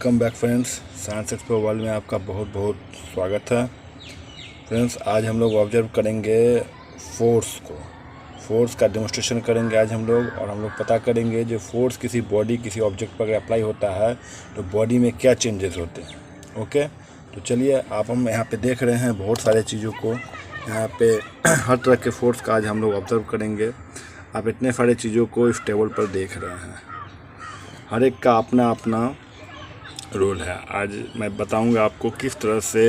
Welcome back friends. Science explore world में आपका बहुत बहुत स्वागत है। फ्रेंड्स, आज हम लोग ऑब्जर्व करेंगे फोर्स का डेमोन्स्ट्रेशन करेंगे आज हम लोग, और हम लोग पता करेंगे जो फोर्स किसी बॉडी किसी ऑब्जेक्ट पर अप्लाई होता है तो बॉडी में क्या चेंजेस होते हैं। ओके, तो चलिए हम यहाँ पे देख रहे हैं बहुत सारे चीज़ों को। यहाँ पे हर तरह के फोर्स का आज हम लोग ऑब्जर्व करेंगे। आप इतने सारे चीज़ों को इस टेबल पर देख रहे हैं, हर एक का अपना अपना रोल है। आज मैं बताऊंगा आपको किस तरह से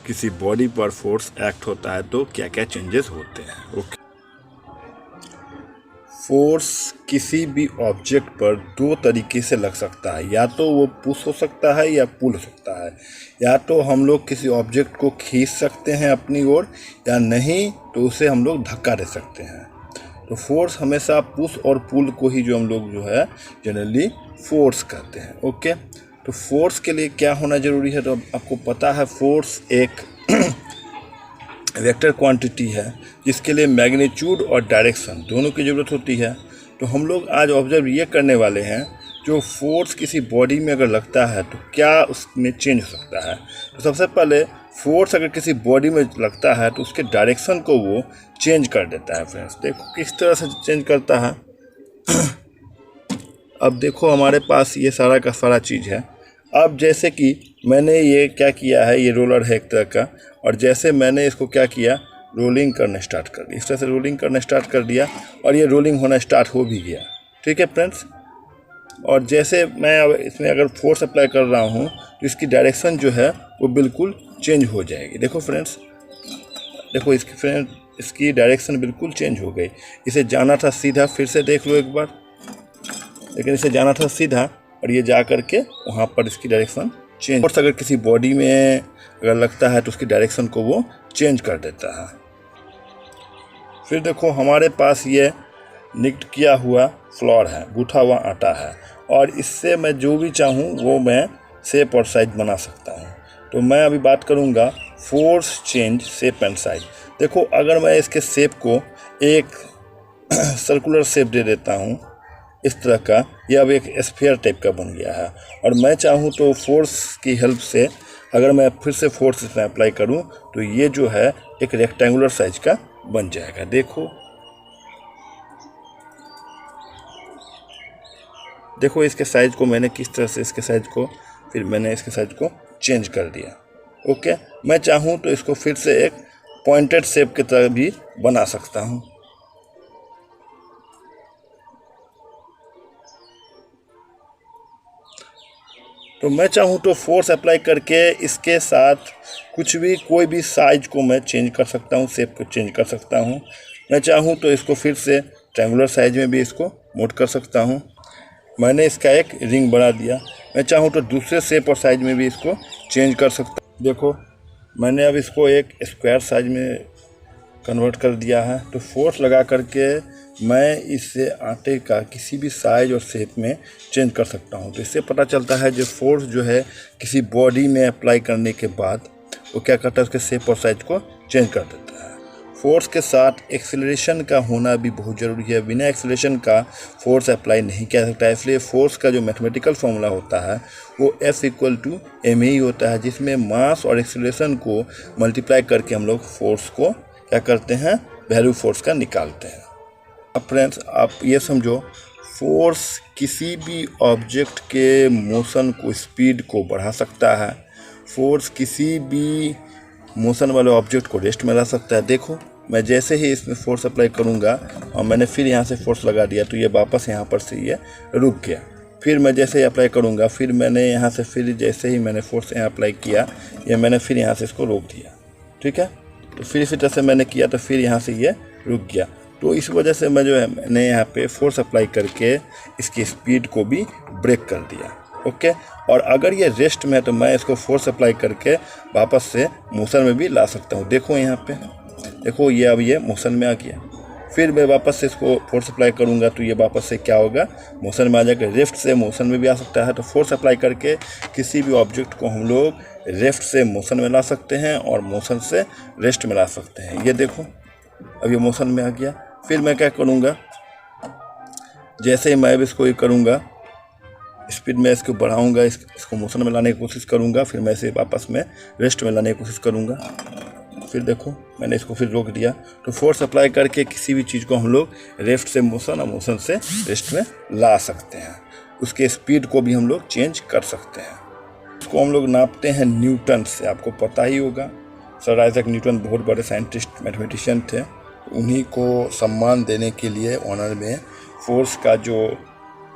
किसी बॉडी पर फोर्स एक्ट होता है तो क्या क्या चेंजेस होते हैं। ओके, फोर्स किसी भी ऑब्जेक्ट पर दो तरीके से लग सकता है, या तो वो पुश हो सकता है या पुल हो सकता है। या तो हम लोग किसी ऑब्जेक्ट को खींच सकते हैं अपनी ओर, या नहीं तो उसे हम लोग धक्का दे सकते हैं। तो फोर्स हमेशा पुश और पुल को ही जो हम लोग जनरली फोर्स कहते हैं। ओके, तो फोर्स के लिए क्या होना ज़रूरी है, तो आपको पता है फोर्स एक वेक्टर क्वांटिटी है जिसके लिए मैग्नीट्यूड और डायरेक्शन दोनों की ज़रूरत होती है। तो हम लोग आज ऑब्जर्व ये करने वाले हैं, जो फोर्स किसी बॉडी में अगर लगता है तो क्या उसमें चेंज हो सकता है। तो सबसे पहले फोर्स अगर किसी बॉडी में लगता है तो उसके डायरेक्शन को वो चेंज कर देता है। फ्रेंड्स, देखो किस तरह से चेंज करता है। अब देखो हमारे पास ये सारा का सारा चीज़ है। अब जैसे कि मैंने ये क्या किया है, ये रोलर है एक तरह का, और जैसे मैंने इसको क्या किया, रोलिंग करना स्टार्ट कर दिया। इस तरह से रोलिंग करना स्टार्ट कर दिया और ये रोलिंग होना स्टार्ट हो भी गया। ठीक है फ्रेंड्स, और जैसे मैं अब इसमें अगर फोर्स अप्लाई कर रहा हूँ तो इसकी डायरेक्शन जो है वो बिल्कुल चेंज हो जाएगी। देखो फ्रेंड्स, देखो इसकी डायरेक्शन बिल्कुल चेंज हो गई। इसे जाना था सीधा, फिर से देख लो एक बार, लेकिन इसे जाना था सीधा और ये जा कर के वहाँ पर इसकी डायरेक्शन चेंज। फोर्स अगर किसी बॉडी में अगर लगता है तो उसकी डायरेक्शन को वो चेंज कर देता है। फिर देखो हमारे पास ये निक्ड किया हुआ फ्लोर है, गूथा हुआ आटा है, और इससे मैं जो भी चाहूँ वो मैं शेप और साइज बना सकता हूँ। तो मैं अभी बात करूँगा force change shape and size. देखो अगर मैं इसके शेप को एक सर्कुलर शेप दे देता हूँ इस तरह का, यह अब एक स्फीयर टाइप का बन गया है, और मैं चाहूँ तो फोर्स की हेल्प से अगर मैं फिर से फोर्स इसमें अप्लाई करूँ तो ये जो है एक रेक्टेंगुलर साइज का बन जाएगा। देखो इसके साइज को मैंने किस तरह से इसके साइज को चेंज कर दिया। ओके, मैं चाहूँ तो इसको फिर से एक पॉइंटेड शेप की तरह भी बना सकता हूँ। तो मैं चाहूँ तो फोर्स अप्लाई करके इसके साथ कोई भी साइज को मैं चेंज कर सकता हूँ, शेप को चेंज कर सकता हूँ। मैं चाहूँ तो इसको फिर से ट्रायंगुलर साइज में भी इसको मोड कर सकता हूँ। मैंने इसका एक रिंग बना दिया। मैं चाहूँ तो दूसरे शेप और साइज में भी इसको चेंज कर सकता हूँ। देखो मैंने अब इसको एक स्क्वायर साइज में कन्वर्ट कर दिया है। तो फोर्स लगा करके मैं इससे आटे का किसी भी साइज और शेप में चेंज कर सकता हूँ। तो इससे पता चलता है जो फोर्स जो है किसी बॉडी में अप्लाई करने के बाद वो क्या करता है, उसके शेप और साइज को चेंज कर देता है। फोर्स के साथ एक्सेलरेशन का होना भी बहुत ज़रूरी है। बिना एक्सेलरेशन का फोर्स अप्लाई नहीं किया सकता है। इसलिए फोर्स का जो मैथमेटिकल फॉर्मूला होता है वो F=ma होता है, जिसमें मास और एक्सेलरेशन को मल्टीप्लाई करके हम लोग फोर्स को क्या करते हैं, वैल्यू फोर्स का निकालते हैं। अब फ्रेंड्स आप ये समझो, फोर्स किसी भी ऑब्जेक्ट के मोशन को, स्पीड को बढ़ा सकता है। फोर्स किसी भी मोशन वाले ऑब्जेक्ट को रेस्ट में ला सकता है। देखो मैं जैसे ही इसमें फोर्स अप्लाई करूँगा और मैंने फिर यहाँ से फोर्स लगा दिया तो ये वापस यहाँ पर से ये रुक गया। फिर मैं जैसे ही अप्लाई करूँगा, फिर मैंने यहाँ से फिर जैसे ही मैंने फोर्स यहाँ अप्लाई किया, ये मैंने फिर यहाँ से इसको रोक दिया। ठीक है, तो फिर इसी तरह से मैंने किया तो फिर यहाँ से ये रुक गया। तो इस वजह से मैंने यहाँ पे फोर्स अप्लाई करके इसकी स्पीड को भी ब्रेक कर दिया। ओके, और अगर ये रेस्ट में है तो मैं इसको फोर्स अप्लाई करके वापस से मोशन में भी ला सकता हूँ। देखो यहाँ पे, देखो ये अब ये मोशन में आ गया। फिर मैं वापस से इसको फोर्स अप्लाई करूँगा तो ये वापस से क्या होगा, मोशन में आ जाएगा। रेस्ट से मोशन में भी आ सकता है। तो फोर्स अप्लाई करके किसी भी ऑब्जेक्ट को हम लोग रेस्ट से मोशन में ला सकते हैं और मोशन से रेस्ट में ला सकते हैं। ये देखो अब ये मोशन में आ गया। फिर मैं क्या करूँगा, जैसे ही मैं इसको ये करूँगा स्पीड में इसको बढ़ाऊंगा, इसको मोशन में लाने की कोशिश करूंगा, फिर मैं इसे वापस में रेस्ट में लाने की कोशिश करूंगा। फिर देखो मैंने इसको फिर रोक दिया। तो फोर्स अप्लाई करके किसी भी चीज़ को हम लोग रेस्ट से मोशन और मोशन से रेस्ट में ला सकते हैं। उसके स्पीड को भी हम लोग चेंज कर सकते हैं। उसको हम लोग नापते हैं न्यूटन से, आपको पता ही होगा। सर आइजैक न्यूटन बहुत बड़े साइंटिस्ट मैथमेटिशियन थे। उन्हीं को सम्मान देने के लिए ऑनर में फोर्स का जो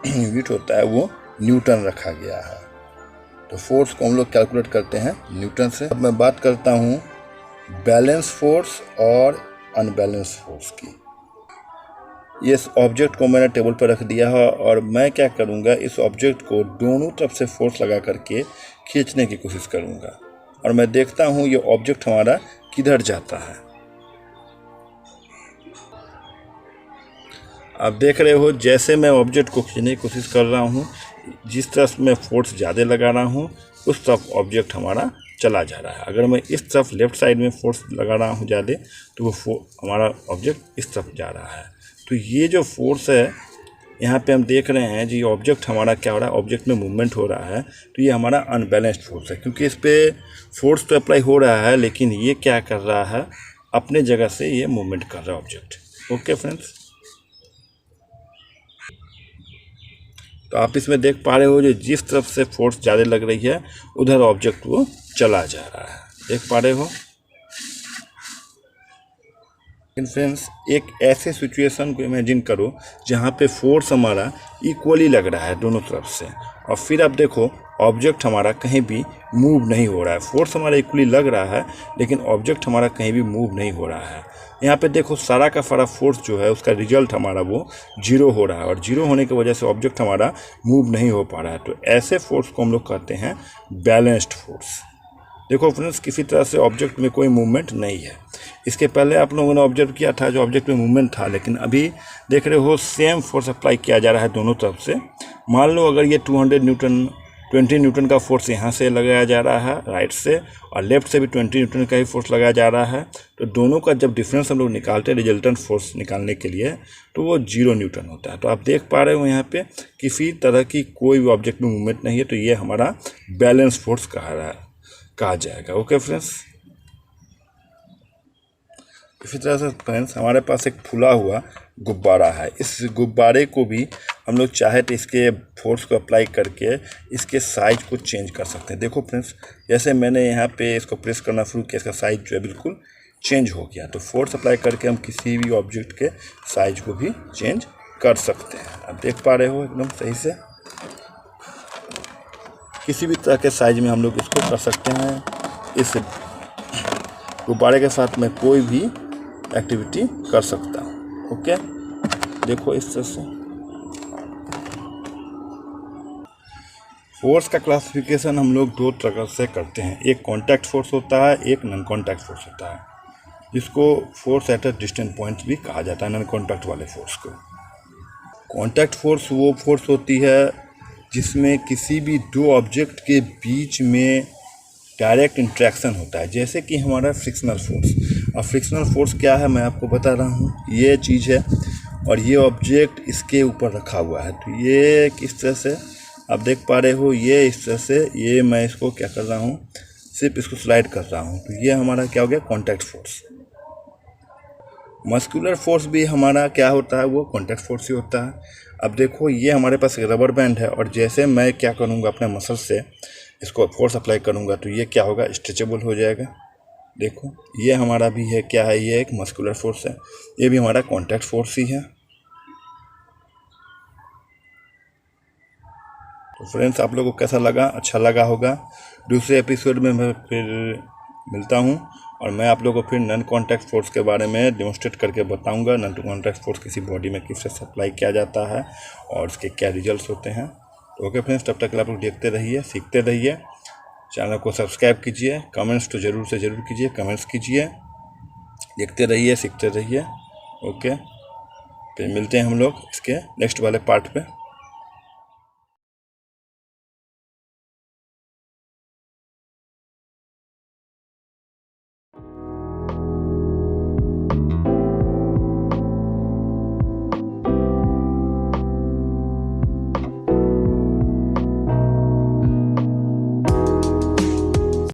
यूनिट होता है वो न्यूटन रखा गया है। तो फोर्स को हम लोग कैलकुलेट करते हैं न्यूटन से। अब मैं बात करता हूँ बैलेंस फोर्स और अनबैलेंस फोर्स की। ये इस ऑब्जेक्ट को मैंने टेबल पर रख दिया है और मैं क्या करूँगा, इस ऑब्जेक्ट को दोनों तरफ से फोर्स लगा करके खींचने की कोशिश करूँगा और मैं देखता हूँ ये ऑब्जेक्ट हमारा किधर जाता है। आप देख रहे हो जैसे मैं ऑब्जेक्ट को खींचने की कोशिश कर रहा हूँ, जिस तरफ मैं फोर्स ज़्यादा लगा रहा हूँ उस तरफ ऑब्जेक्ट हमारा चला जा रहा है। अगर मैं इस तरफ लेफ्ट साइड में फोर्स लगा रहा हूँ ज़्यादा तो वो हमारा ऑब्जेक्ट इस तरफ जा रहा है। तो ये जो फोर्स है यहाँ पे हम देख रहे हैं जी, ऑब्जेक्ट हमारा क्या हो रहा है, ऑब्जेक्ट में मूवमेंट हो रहा है। तो ये हमारा अनबैलेंस्ड फोर्स है, क्योंकि इस पर फोर्स तो अप्लाई हो रहा है लेकिन ये क्या कर रहा है, अपने जगह से ये मूवमेंट कर रहा है ऑब्जेक्ट। ओके फ्रेंड्स, तो आप इसमें देख पा रहे हो जो जिस तरफ से फोर्स ज़्यादा लग रही है उधर ऑब्जेक्ट वो चला जा रहा है, देख पा रहे हो। लेकिन फ्रेंड्स एक ऐसे सिचुएशन को इमेजिन करो जहाँ पे फोर्स हमारा इक्वली लग रहा है दोनों तरफ से, और फिर आप देखो ऑब्जेक्ट हमारा कहीं भी मूव नहीं हो रहा है। फोर्स हमारा इक्वली लग रहा है लेकिन ऑब्जेक्ट हमारा कहीं भी मूव नहीं हो रहा है। यहाँ पे देखो सारा का सारा फोर्स जो है उसका रिजल्ट हमारा वो जीरो हो रहा है, और जीरो होने की वजह से ऑब्जेक्ट हमारा मूव नहीं हो पा रहा है। तो ऐसे फोर्स को हम लोग कहते हैं बैलेंस्ड फोर्स। देखो फ्रेंड्स किसी तरह से ऑब्जेक्ट में कोई मूवमेंट नहीं है। इसके पहले आप लोगों ने ऑब्जर्व किया था जो ऑब्जेक्ट में मूवमेंट था, लेकिन अभी देख रहे हो सेम फोर्स अप्लाई किया जा रहा है दोनों तरफ से। मान लो अगर ये 20 न्यूटन का फोर्स यहाँ से लगाया जा रहा है राइट से, और लेफ्ट से भी 20 न्यूटन का ही फोर्स लगाया जा रहा है, तो दोनों का जब डिफरेंस हम लोग निकालते हैं रिजल्टेंट फोर्स निकालने के लिए तो वो 0 न्यूटन होता है। तो आप देख पा रहे हो यहाँ पे किसी तरह की कोई भी ऑब्जेक्ट में मूवमेंट नहीं है, तो ये हमारा बैलेंस फोर्स कहा जाएगा। ओके फ्रेंड्स, इसी तरह से फ्रेंड्स हमारे पास एक फूला हुआ गुब्बारा है। इस गुब्बारे को भी हम लोग चाहे तो इसके फोर्स को अप्लाई करके इसके साइज को चेंज कर सकते हैं। देखो फ्रेंड्स जैसे मैंने यहाँ पे इसको प्रेस करना शुरू किया, इसका साइज जो है बिल्कुल चेंज हो गया। तो फोर्स अप्लाई करके हम किसी भी ऑब्जेक्ट के साइज को भी चेंज कर सकते हैं। आप देख पा रहे हो एकदम सही से, किसी भी तरह के साइज में हम लोग इसको कर सकते हैं। इस गुब्बारे के साथ मैं कोई भी एक्टिविटी कर सकता हूँ। ओके, देखो इस तरह से फोर्स का क्लासिफिकेशन हम लोग दो तरह से करते हैं। एक कांटेक्ट फोर्स होता है, एक नॉन कांटेक्ट फोर्स होता है, जिसको force at a distant point भी कहा जाता है। नॉन कांटेक्ट वाले फोर्स को कांटेक्ट फोर्स वो फोर्स होती है जिसमें किसी भी दो ऑब्जेक्ट के बीच में डायरेक्ट इंट्रैक्शन होता है, जैसे कि हमारा फ्रिक्शनल फोर्स। और फ्रिक्शनल फोर्स क्या है मैं आपको बता रहा हूँ, ये चीज़ है और ये ऑब्जेक्ट इसके ऊपर रखा हुआ है। तो ये किस तरह से आप देख पा रहे हो, ये इस तरह से, ये मैं इसको क्या कर रहा हूँ, सिर्फ इसको स्लाइड कर रहा हूँ। तो ये हमारा क्या हो गया, कॉन्टैक्ट फोर्स। मस्कुलर फोर्स भी हमारा क्या होता है, वो कॉन्टैक्ट फोर्स ही होता है। अब देखो ये हमारे पास एक रबर बैंड है, और जैसे मैं क्या करूँगा अपने मसल से इसको फोर्स अप्लाई करूँगा तो ये क्या होगा, स्ट्रेचेबल हो जाएगा। देखो ये हमारा भी है, क्या है, ये एक मस्कुलर फोर्स है, ये भी हमारा कॉन्टैक्ट फोर्स ही है। तो फ्रेंड्स आप लोगों को कैसा लगा, अच्छा लगा होगा। दूसरे एपिसोड में मैं फिर मिलता हूँ और मैं आप लोगों को फिर नॉन कॉन्टैक्ट फोर्स के बारे में डेमोन्स्ट्रेट करके बताऊँगा। नॉन कॉन्टैक्ट फोर्स किसी बॉडी में किस तरह से अप्लाई किया जाता है और उसके क्या रिजल्ट्स होते हैं। तो ओके फ्रेंड्स, तब तक आप लोग देखते रहिए, सीखते रहिए, चैनल को सब्सक्राइब कीजिए, कमेंट्स तो ज़रूर से ज़रूर कीजिए, कमेंट्स कीजिए, देखते रहिए, सीखते रहिए। ओके, फिर मिलते हैं हम लोग इसके नेक्स्ट वाले पार्ट पे।